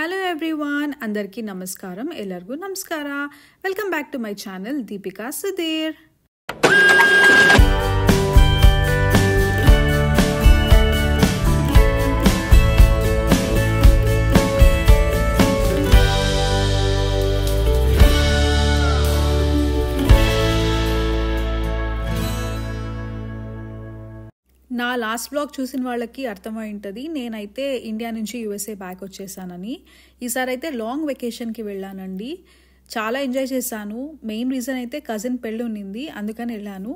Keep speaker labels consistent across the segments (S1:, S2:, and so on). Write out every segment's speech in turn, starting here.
S1: Hello everyone, అందరికీ నమస్కారం. ఎల్లరిಗೂ నమస్ಕಾರ. Welcome back to my channel Deepika Sudheer. నా లాస్ట్ బ్లాగ్ చూసిన వాళ్ళకి అర్థమై ఉంటుంది, నేనైతే ఇండియా నుంచి యూఎస్ఏ బ్యాక్ వచ్చేసానని. ఈసారి అయితే లాంగ్ వెకేషన్కి వెళ్ళానండి. చాలా ఎంజాయ్ చేశాను. మెయిన్ రీజన్ అయితే కజిన్ పెళ్ళి ఉన్నింది, అందుకని వెళ్ళాను.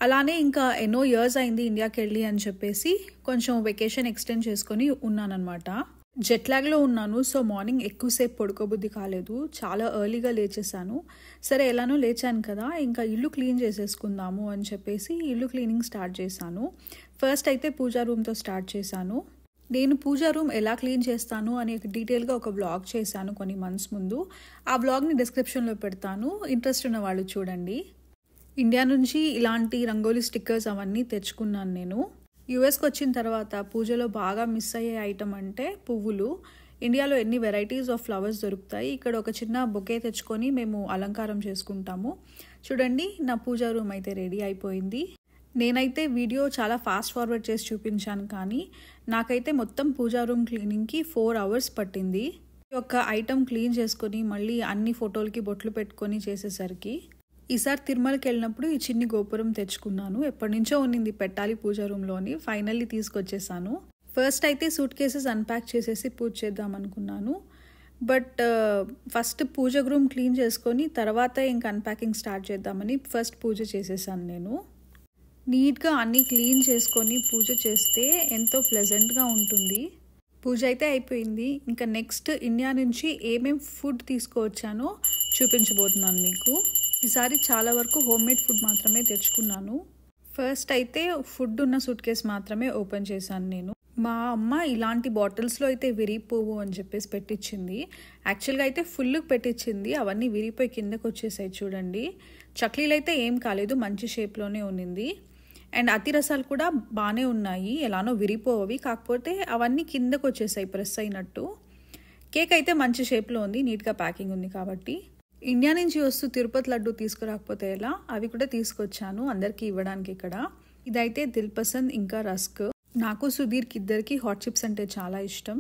S1: అలానే ఇంకా ఎన్నో ఇయర్స్ అయింది ఇండియాకి వెళ్ళి అని చెప్పేసి కొంచెం వెకేషన్ ఎక్స్టెండ్ చేసుకొని ఉన్నానన్నమాట. జెట్ లాగ్లో ఉన్నాను, సో మార్నింగ్ ఎక్కువసేపు పడుకోబుద్ధి కాలేదు. చాలా ఎర్లీగా లేచేసాను. సరే ఎలానో లేచాను కదా, ఇంకా ఇల్లు క్లీన్ చేసేసుకుందాము అని చెప్పేసి ఇల్లు క్లీనింగ్ స్టార్ట్ చేశాను. ఫస్ట్ అయితే పూజా రూమ్తో స్టార్ట్ చేశాను. నేను పూజా రూమ్ ఎలా క్లీన్ చేస్తాను అని డీటెయిల్గా ఒక వ్లాగ్ చేశాను కొన్ని మంత్స్ ముందు. ఆ వ్లాగ్ని డిస్క్రిప్షన్లో పెడతాను, ఇంట్రెస్ట్ ఉన్న వాళ్ళు చూడండి. ఇండియా నుంచి ఇలాంటి రంగోలీ స్టిక్కర్స్ అవన్నీ తెచ్చుకున్నాను నేను. యూఎస్కి వచ్చిన తర్వాత పూజలో బాగా మిస్ అయ్యే ఐటమ్ అంటే పువ్వులు. ఇండియాలో ఎన్ని వెరైటీస్ ఆఫ్ ఫ్లవర్స్ దొరుకుతాయి, ఇక్కడ ఒక చిన్న బొకే తెచ్చుకొని మేము అలంకారం చేసుకుంటాము. చూడండి, నా పూజా రూమ్ అయితే రెడీ అయిపోయింది. నేనైతే వీడియో చాలా ఫాస్ట్ ఫార్వర్డ్ చేసి చూపించాను, కానీ నాకైతే మొత్తం పూజా రూమ్ క్లీనింగ్కి 4 hours పట్టింది. ఒక ఐటమ్ క్లీన్ చేసుకొని మళ్ళీ అన్ని ఫోటోలకి బొట్లు పెట్టుకొని చేసేసరికి. ఈసారి తిరుమలకి వెళ్ళినప్పుడు ఈ చిన్ని గోపురం తెచ్చుకున్నాను. ఎప్పటి నుంచో ఉన్నింది పెట్టాలి పూజా రూమ్లోని, ఫైనల్లీ తీసుకొచ్చేసాను. ఫస్ట్ అయితే సూట్ కేసెస్ అన్ప్యాక్ చేసేసి పూజ చేద్దాం అనుకున్నాను. But first puja room clean చేసుకొని తర్వాత ఇంకా అన్ప్యాకింగ్ స్టార్ట్ చేద్దామని ఫస్ట్ పూజ చేసేసాను నేను. నీట్గా అన్నీ క్లీన్ చేసుకొని పూజ చేస్తే ఎంతో ప్లెజెంట్గా ఉంటుంది. పూజ అయితే అయిపోయింది. ఇంకా నెక్స్ట్ ఇండియా నుంచి ఏమేం ఫుడ్ తీసుకువచ్చానో చూపించబోతున్నాను మీకు. ఈసారి చాలా వరకు హోమ్మేడ్ ఫుడ్ మాత్రమే తెచ్చుకున్నాను. ఫస్ట్ అయితే ఫుడ్ ఉన్న సూట్ కేస్ మాత్రమే ఓపెన్ చేశాను నేను. మా అమ్మ ఇలాంటి బాటిల్స్లో అయితే విరిగిపోవు అని చెప్పేసి పెట్టించింది. యాక్చువల్గా అయితే ఫుల్ పెట్టించింది, అవన్నీ విరిగిపోయి కిందకు వచ్చేసాయి. చూడండి, చక్లీలు అయితే ఏం కాలేదు, మంచి షేప్లోనే ఉన్నింది. అండ్ అతిరసాలు కూడా బాగానే ఉన్నాయి, ఎలానో విరిగిపోవి, కాకపోతే అవన్నీ కిందకు వచ్చేసాయి ప్రెస్ అయినట్టు. కేక్ అయితే మంచి షేప్లో ఉంది, నీట్గా ప్యాకింగ్ ఉంది కాబట్టి. ఇండియా నుంచి వస్తూ తిరుపతి లడ్డు తీసుకురాకపోతే ఎలా, అవి కూడా తీసుకొచ్చాను అందరికీ ఇవ్వడానికి ఇక్కడ. ఇదైతే దిల్ పసంద్ ఇంకా రస్క్. నాకు సుధీర్కి ఇద్దరికి హాట్ చిప్స్ అంటే చాలా ఇష్టం.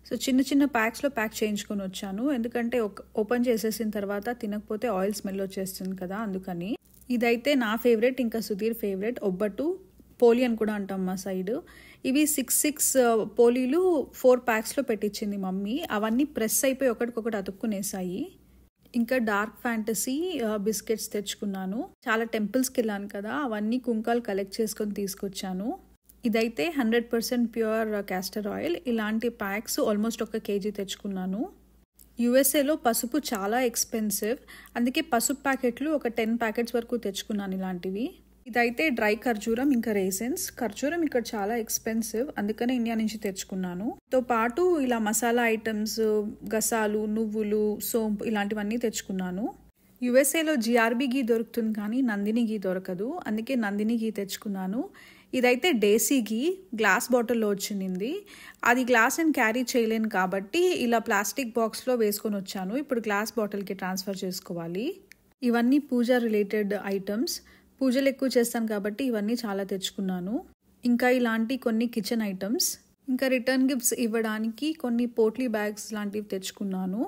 S1: సో చిన్న చిన్న ప్యాక్స్లో ప్యాక్ చేయించుకొని వచ్చాను, ఎందుకంటే ఓపెన్ చేసేసిన తర్వాత తినకపోతే ఆయిల్ స్మెల్ వచ్చేస్తుంది కదా, అందుకని. ఇదైతే నా ఫేవరెట్, ఇంకా సుధీర్ ఫేవరెట్ ఒబ్బట్టు, పోలి అని కూడా అంటాం మా సైడ్. ఇవి 6 పోలీలు 4 ప్యాక్స్లో పెట్టించింది మమ్మీ. అవన్నీ ప్రెస్ అయిపోయి ఒకటికొకటి అతుక్కునేసాయి. ఇంకా డార్క్ ఫ్యాంటసీ బిస్కెట్స్ తెచ్చుకున్నాను. చాలా టెంపుల్స్కి వెళ్ళాను కదా, అవన్నీ కుంకాలు కలెక్ట్ చేసుకొని తీసుకొచ్చాను. ఇదైతే 100% ప్యూర్ క్యాస్టర్ ఆయిల్. ఇలాంటి ప్యాక్స్ ఆల్మోస్ట్ 1 kg తెచ్చుకున్నాను. యూఎస్ఏలో పసుపు చాలా ఎక్స్పెన్సివ్, అందుకే పసుపు ప్యాకెట్లు ఒక 10 ప్యాకెట్స్ వరకు తెచ్చుకున్నాను ఇలాంటివి. ఇదైతే డ్రై ఖర్జూరం ఇంకా రేసిన్స్. ఖర్జూరం ఇక్కడ చాలా ఎక్స్పెన్సివ్, అందుకనే ఇండియా నుంచి తెచ్చుకున్నాను. తో పాటు ఇలా మసాలా ఐటమ్స్, గసాలు, నువ్వులు, సోంపు ఇలాంటివన్నీ తెచ్చుకున్నాను. యూఎస్ఏలో జిఆర్బి గీ దొరుకుతుంది, కానీ నందిని గీ దొరకదు, అందుకే నందిని గీ తెచ్చుకున్నాను. ఇదైతే డేసీ గీ, గ్లాస్ బాటిల్లో వచ్చింది. అది గ్లాస్ అండ్ క్యారీ చేయలేను కాబట్టి ఇలా ప్లాస్టిక్ బాక్స్లో వేసుకొని వచ్చాను. ఇప్పుడు గ్లాస్ బాటిల్కి ట్రాన్స్ఫర్ చేసుకోవాలి. ఇవన్నీ పూజ రిలేటెడ్ ఐటమ్స్. పూజలు ఎక్కువ చేస్తాను కాబట్టి ఇవన్నీ చాలా తెచ్చుకున్నాను. ఇంకా ఇలాంటి కొన్ని కిచెన్ ఐటమ్స్, ఇంకా రిటర్న్ గిఫ్ట్స్ ఇవ్వడానికి కొన్ని పోట్లీ బ్యాగ్స్ లాంటివి తెచ్చుకున్నాను.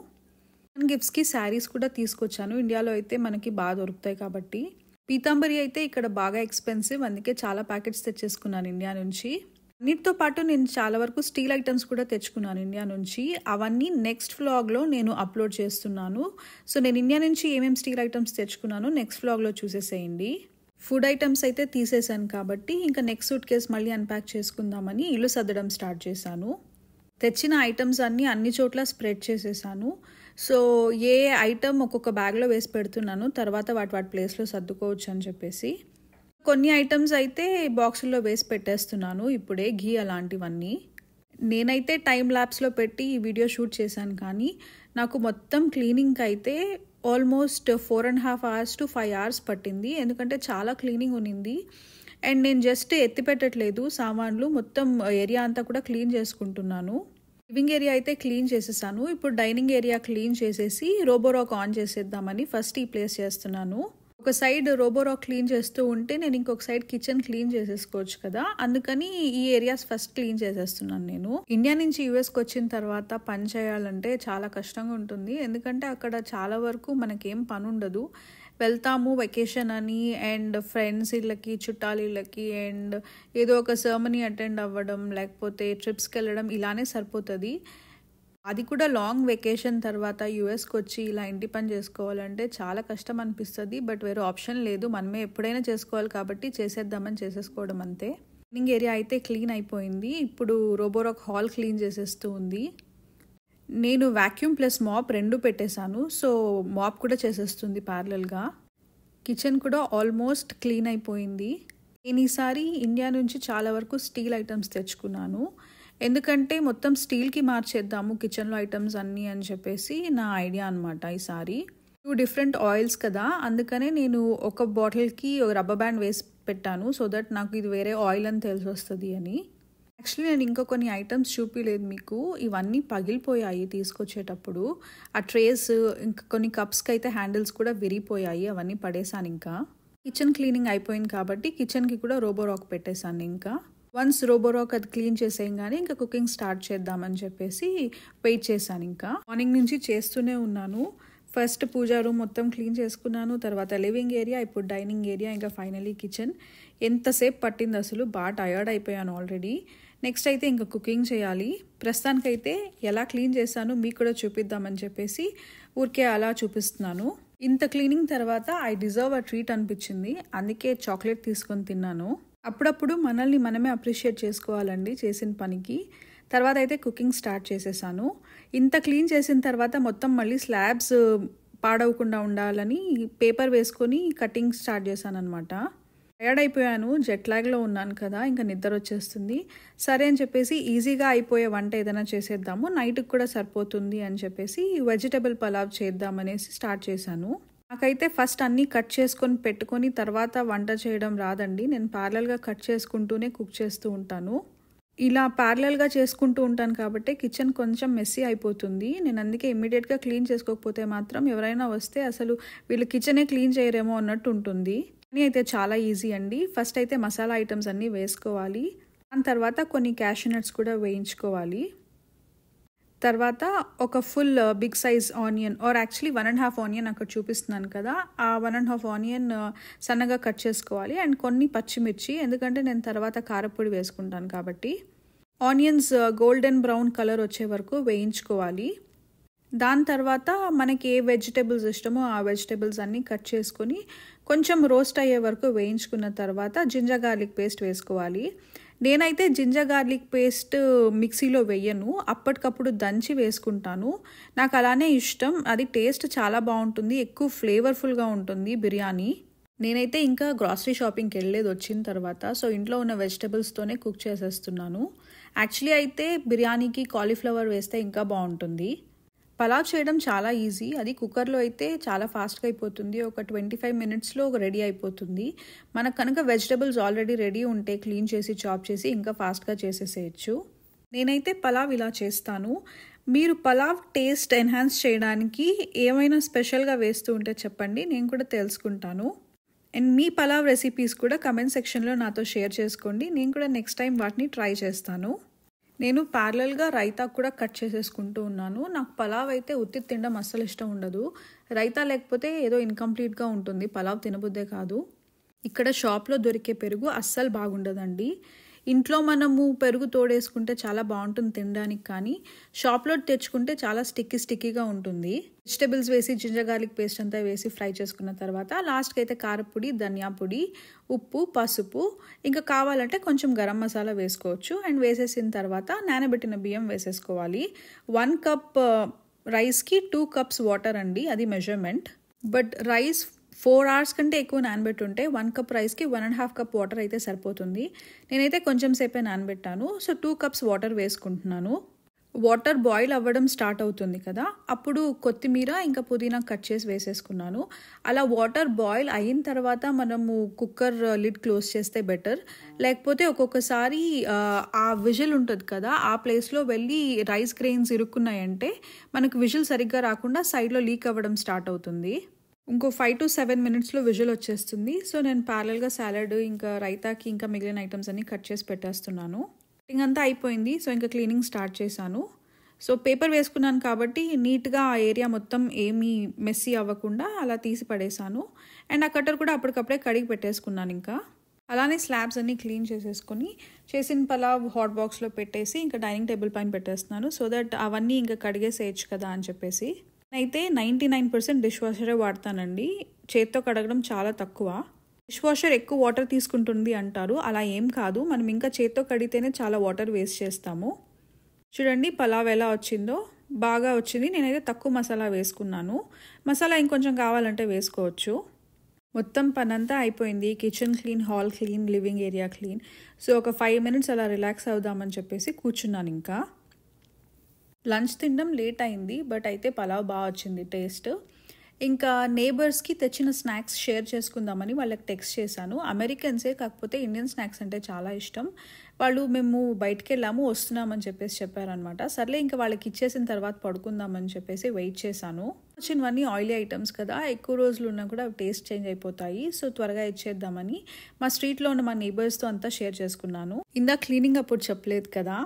S1: రిటర్న్ గిఫ్ట్స్కి శారీస్ కూడా తీసుకొచ్చాను, ఇండియాలో అయితే మనకి బాగా దొరుకుతాయి కాబట్టి. పీతాంబరి అయితే ఇక్కడ బాగా ఎక్స్పెన్సివ్, అందుకే చాలా ప్యాకెట్స్ తెచ్చేసుకున్నాను ఇండియా నుంచి. అన్నిటితో పాటు నేను చాలా వరకు స్టీల్ ఐటమ్స్ కూడా తెచ్చుకున్నాను ఇండియా నుంచి. అవన్నీ నెక్స్ట్ వ్లాగ్లో నేను అప్లోడ్ చేస్తున్నాను. సో నేను ఇండియా నుంచి ఏమేమి స్టీల్ ఐటమ్స్ తెచ్చుకున్నాను నెక్స్ట్ వ్లాగ్లో చూసేసేయండి. ఫుడ్ ఐటమ్స్ అయితే తీసేసాను కాబట్టి ఇంకా నెక్స్ట్ సూట్ కేస్ మళ్ళీ అన్ప్యాక్ చేసుకుందామని ఇల్లు సర్దడం స్టార్ట్ చేశాను. తెచ్చిన ఐటమ్స్ అన్ని చోట్ల స్ప్రెడ్ చేసేసాను. సో ఏ ఐటమ్ ఒక్కొక్క బ్యాగ్లో వేసి పెడుతున్నాను, తర్వాత వాటి ప్లేస్లో సర్దుకోవచ్చు అని చెప్పేసి. కొన్ని ఐటమ్స్ అయితే బాక్సుల్లో వేసి పెట్టేస్తున్నాను ఇప్పుడే, ఘీ అలాంటివన్నీ. నేనైతే టైం ల్యాప్స్లో పెట్టి ఈ వీడియో షూట్ చేశాను, కానీ నాకు మొత్తం క్లీనింగ్కి అయితే ఆల్మోస్ట్ 4.5 hours to 5 hours పట్టింది, ఎందుకంటే చాలా క్లీనింగ్ ఉన్నింది. అండ్ నేను జస్ట్ ఎత్తి పెట్టట్లేదు సామాన్లు, మొత్తం ఏరియా అంతా కూడా క్లీన్ చేసుకుంటున్నాను. లివింగ్ ఏరియా అయితే క్లీన్ చేసేసాను. ఇప్పుడు డైనింగ్ ఏరియా క్లీన్ చేసేసి రోబోరాక్ ఆన్ చేసేద్దామని ఫస్ట్ ఈ ప్లేస్ చేస్తున్నాను. ఒక సైడ్ రోబోరాక్ క్లీన్ చేస్తూ ఉంటే నేను ఇంకొక సైడ్ కిచెన్ క్లీన్ చేసేసుకోవచ్చు కదా, అందుకని ఈ ఏరియాస్ ఫస్ట్ క్లీన్ చేసేస్తున్నాను. నేను ఇండియా నుంచి యూఎస్కి వచ్చిన తర్వాత పని చేయాలంటే చాలా కష్టంగా ఉంటుంది. ఎందుకంటే అక్కడ చాలా వరకు మనకేం పని ఉండదు. వెళ్తాము వెకేషన్ అని అండ్ ఫ్రెండ్స్ ఇళ్ళకి, చుట్టాలు ఇళ్ళకి, అండ్ ఏదో ఒక సెర్మనీ అటెండ్ అవ్వడం, లేకపోతే ట్రిప్స్కి వెళ్ళడం, ఇలానే సరిపోతుంది. అది కూడా లాంగ్ వెకేషన్ తర్వాత యూఎస్కి వచ్చి ఇలా ఇంటి పని చేసుకోవాలంటే చాలా కష్టం అనిపిస్తుంది. బట్ వేరే ఆప్షన్ లేదు, మనమే ఎప్పుడైనా చేసుకోవాలి కాబట్టి చేసేద్దామని చేసేసుకోవడం అంతే. డైనింగ్ ఏరియా అయితే క్లీన్ అయిపోయింది. ఇప్పుడు రోబోరాక్ హాల్ క్లీన్ చేసేస్తూ ఉంది. నేను వాక్యూమ్ ప్లస్ మాప్ రెండు పెట్టేశాను, సో మాప్ కూడా చేసేస్తుంది ప్యారలల్గా. కిచెన్ కూడా ఆల్మోస్ట్ క్లీన్ అయిపోయింది. నేను ఈసారి ఇండియా నుంచి చాలా వరకు స్టీల్ ఐటమ్స్ తెచ్చుకున్నాను. ఎందుకంటే మొత్తం స్టీల్కి మార్చేద్దాము కిచెన్లో ఐటమ్స్ అన్నీ అని చెప్పేసి నా ఐడియా అనమాట. ఈసారి 2 డిఫరెంట్ ఆయిల్స్ కదా, అందుకనే నేను ఒక బాటిల్కి ఒక రబ్బర్ బ్యాండ్ వేసి పెట్టాను, సో దట్ నాకు ఇది వేరే ఆయిల్ అని తెలిసి వస్తుంది అని. యాక్చువల్లీ నేను ఇంకా కొన్ని ఐటమ్స్ చూపించలేదు మీకు, ఇవన్నీ పగిలిపోయాయి తీసుకొచ్చేటప్పుడు. ఆ ట్రేస్, ఇంకా కొన్ని కప్స్కి అయితే హ్యాండిల్స్ కూడా విరిగిపోయాయి, అవన్నీ పడేసాను. ఇంకా కిచెన్ క్లీనింగ్ అయిపోయింది కాబట్టి కిచెన్కి కూడా రోబోరాక్ పెట్టేశాను. ఇంకా వన్స్ రోబోరాక్ అది క్లీన్ చేసేయంగానే ఇంకా కుకింగ్ స్టార్ట్ చేద్దామని చెప్పేసి వెయిట్ చేశాను. ఇంకా మార్నింగ్ నుంచి చేస్తూనే ఉన్నాను. ఫస్ట్ పూజా రూమ్ మొత్తం క్లీన్ చేసుకున్నాను, తర్వాత లివింగ్ ఏరియా, ఇప్పుడు డైనింగ్ ఏరియా, ఇంకా ఫైనలీ కిచెన్. ఎంతసేపు పట్టింది అసలు, బాగా టయర్డ్ అయిపోయాను ఆల్రెడీ. నెక్స్ట్ అయితే ఇంకా కుకింగ్ చేయాలి. ప్రస్తుతానికైతే ఎలా క్లీన్ చేశాను మీకు కూడా చూపిద్దామని చెప్పేసి ఊరికే అలా చూపిస్తున్నాను. ఇంత క్లీనింగ్ తర్వాత ఐ డిజర్వ్ అ ట్రీట్ అనిపించింది, అందుకే చాక్లెట్ తీసుకొని తిన్నాను. అప్పుడప్పుడు మనల్ని మనమే అప్రిషియేట్ చేసుకోవాలండి చేసిన పనికి. తర్వాత అయితే కుకింగ్ స్టార్ట్ చేసేసాను. ఇంత క్లీన్ చేసిన తర్వాత మొత్తం మళ్ళీ స్లాబ్స్ పాడవకుండా ఉండాలని పేపర్ వేసుకొని కటింగ్ స్టార్ట్ చేశాను అనమాట. టయర్డ్ అయిపోయాను, జెట్ లాగ్లో ఉన్నాను కదా, ఇంకా నిద్ర వచ్చేస్తుంది. సరే అని చెప్పేసి ఈజీగా అయిపోయే వంట ఏదైనా చేసేద్దాము, నైట్కి కూడా సరిపోతుంది అని చెప్పేసి వెజిటబుల్ పలావ్ చేద్దామనేసి స్టార్ట్ చేశాను. నాకైతే ఫస్ట్ అన్నీ కట్ చేసుకొని పెట్టుకొని తర్వాత వంట చేయడం రాదండి. నేను ప్యారలల్గా కట్ చేసుకుంటూనే కుక్ చేస్తూ ఉంటాను. ఇలా ప్యారలల్గా చేసుకుంటూ ఉంటాను కాబట్టి కిచెన్ కొంచెం మెస్సీ అయిపోతుంది. నేను అందుకే ఇమ్మీడియట్గా క్లీన్ చేసుకోకపోతే మాత్రం ఎవరైనా వస్తే అసలు వీళ్ళు కిచెనే క్లీన్ చేయరేమో అన్నట్టు ఉంటుంది. కానీ అయితే చాలా ఈజీ అండి. ఫస్ట్ అయితే మసాలా ఐటమ్స్ అన్నీ వేసుకోవాలి, దాని తర్వాత కొన్ని క్యాష్యూ నట్స్ కూడా వేయించుకోవాలి. తర్వాత ఒక full big size onion, or actually 1.5 onion అక్కడ చూపిస్తున్నాను కదా, ఆ 1.5 ఆనియన్ సన్నగా కట్ చేసుకోవాలి. అండ్ కొన్ని పచ్చిమిర్చి, ఎందుకంటే నేను తర్వాత కారపొడి వేసుకుంటాను కాబట్టి. ఆనియన్స్ గోల్డెన్ బ్రౌన్ కలర్ వచ్చే వరకు వేయించుకోవాలి. దాని తర్వాత మనకి ఏ వెజిటేబుల్స్ ఇష్టమో ఆ వెజిటేబుల్స్ అన్నీ కట్ చేసుకొని కొంచెం రోస్ట్ అయ్యే వరకు వేయించుకున్న తర్వాత జింజర్ గార్లిక్ పేస్ట్ వేసుకోవాలి. నేనైతే జింజర్ గార్లిక్ పేస్ట్ మిక్సీలో వేయను, అప్పటికప్పుడు దంచి వేసుకుంటాను. నాకు అలానే ఇష్టం, అది టేస్ట్ చాలా బాగుంటుంది, ఎక్కువ ఫ్లేవర్ఫుల్గా ఉంటుంది బిర్యానీ. నేనైతే ఇంకా గ్రాసరీ షాపింగ్కి వెళ్ళలేదు వచ్చిన తర్వాత, సో ఇంట్లో ఉన్న వెజిటబుల్స్తోనే కుక్ చేసేస్తున్నాను. యాక్చువల్లీ అయితే బిర్యానీకి కాలీఫ్లవర్ వేస్తే ఇంకా బాగుంటుంది. పలావ్ చేయడం చాలా ఈజీ, అది కుక్కర్లో అయితే చాలా ఫాస్ట్గా అయిపోతుంది, ఒక 25 మినిట్స్లో రెడీ అయిపోతుంది. మనకు కనుక వెజిటబుల్స్ ఆల్రెడీ రెడీ ఉంటే క్లీన్ చేసి చాప్ చేసి ఇంకా ఫాస్ట్గా చేసేసేయచ్చు. నేనైతే పలావ్ ఇలా చేస్తాను. మీరు పలావ్ టేస్ట్ ఎన్హాన్స్ చేయడానికి ఏమైనా స్పెషల్గా వేస్తూ ఉంటే చెప్పండి, నేను కూడా తెలుసుకుంటాను. అండ్ మీ పలావ్ రెసిపీస్ కూడా కమెంట్ సెక్షన్లో నాతో షేర్ చేసుకోండి, నేను కూడా నెక్స్ట్ టైం వాటిని ట్రై చేస్తాను. నేను ప్యారలల్గా రైతా కూడా కట్ చేసేసుకుంటూ ఉన్నాను. నాకు పలావ్ అయితే ఉత్తి తినడం అస్సలు ఇష్టం ఉండదు, రైతా లేకపోతే ఏదో ఇన్కంప్లీట్గా ఉంటుంది, పలావ్ తినబుద్దే కాదు. ఇక్కడ షాప్లో దొరికే పెరుగు అస్సలు బాగుండదండి. ఇంట్లో మనము పెరుగు తోడేసుకుంటే చాలా బాగుంటుంది తినడానికి, కానీ షాప్లో తెచ్చుకుంటే చాలా స్టిక్కీగా ఉంటుంది. వెజిటబుల్స్ వేసి జింజర్ గార్లిక్ పేస్ట్ అంతా వేసి ఫ్రై చేసుకున్న తర్వాత లాస్ట్కి అయితే కారపొడి, ధనియా పొడి, ఉప్పు, పసుపు, ఇంకా కావాలంటే కొంచెం గరం మసాలా వేసుకోవచ్చు. అండ్ వేసేసిన తర్వాత నానబెట్టిన బియ్యం వేసేసుకోవాలి. 1 కప్ రైస్కి 2 కప్స్ వాటర్ అండి, అది మెజర్మెంట్. బట్ రైస్ 4 అవర్స్ కంటే ఎక్కువ నానబెట్టుంటే 1 కప్ రైస్కి 1.5 కప్ వాటర్ అయితే సరిపోతుంది. నేనైతే కొంచెం సేపే నానబెట్టాను, సో 2 కప్స్ వాటర్ వేసుకుంటున్నాను. వాటర్ బాయిల్ అవ్వడం స్టార్ట్ అవుతుంది కదా, అప్పుడు కొత్తిమీర ఇంకా పుదీనా కట్ చేసి వేసేసుకున్నాను. అలా వాటర్ బాయిల్ అయిన తర్వాత మనము కుక్కర్ లిడ్ క్లోజ్ చేస్తే బెటర్. లేకపోతే ఒక్కొక్కసారి ఆ విజిల్ ఉంటుంది కదా, ఆ ప్లేస్లో వెళ్ళి రైస్ గ్రెయిన్స్ ఇరుక్కున్నాయంటే మనకు విజిల్ సరిగ్గా రాకుండా సైడ్లో లీక్ అవ్వడం స్టార్ట్ అవుతుంది. ఇంకో 5 to 7 మినిట్స్లో విజిల్ వచ్చేస్తుంది. సో నేను ప్యారల్గా సాలడ్ ఇంకా రైతాకి ఇంకా మిగిలిన ఐటమ్స్ అన్నీ కట్ చేసి పెట్టేస్తున్నాను. ఇంకంతా అయిపోయింది. సో ఇంకా క్లీనింగ్ స్టార్ట్ చేశాను. సో పేపర్ వేసుకున్నాను కాబట్టి నీట్గా ఆ ఏరియా మొత్తం ఏమీ మెస్సీ అవ్వకుండా అలా తీసి పడేసాను. అండ్ ఆ కట్టర్ కూడా అప్పటికప్పుడే కడిగి పెట్టేసుకున్నాను. ఇంకా అలానే స్లాబ్స్ అన్నీ క్లీన్ చేసేసుకొని చేసిన పలావ్ హాట్ బాక్స్లో పెట్టేసి ఇంకా డైనింగ్ టేబుల్ పైన పెట్టేస్తున్నాను. సో దట్ అవన్నీ ఇంకా కడిగేసేయచ్చు కదా అని చెప్పేసి. అయితే 99% డిష్ వాషరే వాడతానండి. చేత్తో కడగడం చాలా తక్కువ. డిష్ వాషర్ ఎక్కువ వాటర్ తీసుకుంటుంది అంటారు. అలా ఏం కాదు, మనం ఇంకా చేత్తో కడిగితేనే చాలా వాటర్ వేస్ట్ చేస్తాము. చూడండి పలావ్ ఎలా వచ్చిందో, బాగా వచ్చింది. నేనైతే తక్కువ మసాలా వేసుకున్నాను. మసాలా ఇంకొంచెం కావాలంటే వేసుకోవచ్చు. మొత్తం పనంతా అయిపోయింది. Kitchen clean, hall clean, living area clean. So ఒక 5 మినిట్స్ అలా రిలాక్స్ అవుదామని చెప్పేసి కూర్చున్నాను. ఇంకా లంచ్ తినడం లేట్ అయింది, బట్ అయితే పలావ్ బాగా వచ్చింది టేస్ట్. ఇంకా నేబర్స్కి తెచ్చిన స్నాక్స్ షేర్ చేసుకుందామని వాళ్ళకి టెక్స్ట్ చేశాను. అమెరికన్సే, కాకపోతే ఇండియన్ స్నాక్స్ అంటే చాలా ఇష్టం. వాళ్ళు మేము బయటికి వెళ్ళాము, వస్తున్నామని చెప్పేసి చెప్పారనమాట. సర్లే ఇంకా వాళ్ళకి ఇచ్చేసిన తర్వాత పడుకుందామని చెప్పేసి వెయిట్ చేశాను. వచ్చినవన్నీ ఆయిలీ ఐటమ్స్ కదా, ఎక్కువ రోజులు ఉన్నా కూడా అవి టేస్ట్ చేంజ్ అయిపోతాయి. సో త్వరగా ఇచ్చేద్దామని మా స్ట్రీట్లో ఉన్న మా నేబర్స్తో అంతా షేర్ చేసుకున్నాను. ఇందా క్లీనింగ్ అప్పుడు చెప్పలేదు కదా,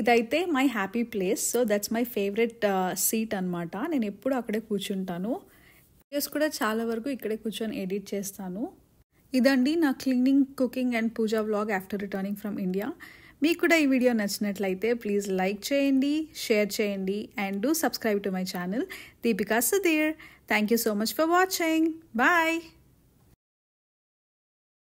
S1: ఇదైతే my happy place. So that's my favourite seat అనమాట. నేను ఎప్పుడు అక్కడే కూర్చుంటాను. వీడియోస్ కూడా చాలా వరకు ఇక్కడే కూర్చొని ఎడిట్ చేస్తాను. ఇదండి నా cleaning, cooking and puja vlog after returning from India. మీకు కూడా ఈ వీడియో నచ్చినట్లయితే ప్లీజ్ లైక్ చేయండి, షేర్ చేయండి and do subscribe to my channel Deepika Sudheer. Thank you so much for watching. Bye.